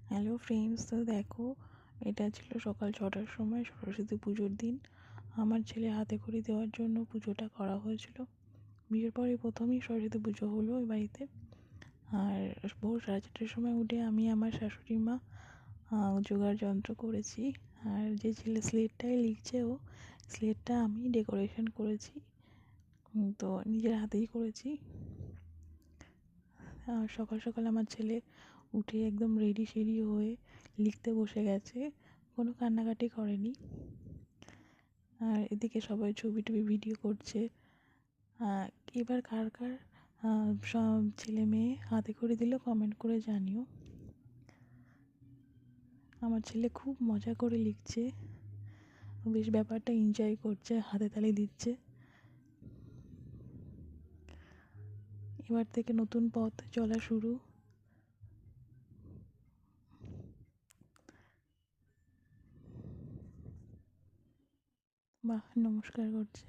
Hello friends, তো দেখো, এটা ছিল সকাল 6টার সময় সরস্বতী পুজোর দিন। আমার ছেলে হাতে খড়ি দেওয়ার জন্য পুজোটা করা হয়েছিল। বিয়ের পরে প্রথমেই সরস্বতী পুজো হলো ওই বাড়িতে। আর ভোর 4:30টার সময় উঠে আমি আমার শাশুড়ি মা জোগাড় যন্ত্র করেছি। আর যে ছেলে স্লেটটাই লিখছে, ও স্লেটটা আমি ডেকোরেশন করেছি। তো নিজের হাতেই করেছি। সকাল সকাল আমার ছেলে উঠে একদম রেডি সেডি হয়ে লিখতে বসে গেছে, কোনো কান্নাকাটি করেনি। আর এদিকে সবাই ছবি টবি ভিডিও করছে। এবার কার কার সব ছেলে মেয়ে হাতে করে দিল কমেন্ট করে জানিও। আমার ছেলে খুব মজা করে লিখছে, বেশ ব্যাপারটা এনজয় করছে, হাতে তালি দিচ্ছে। এবার থেকে নতুন পথ চলা শুরু। বাহ, নমস্কার করছে।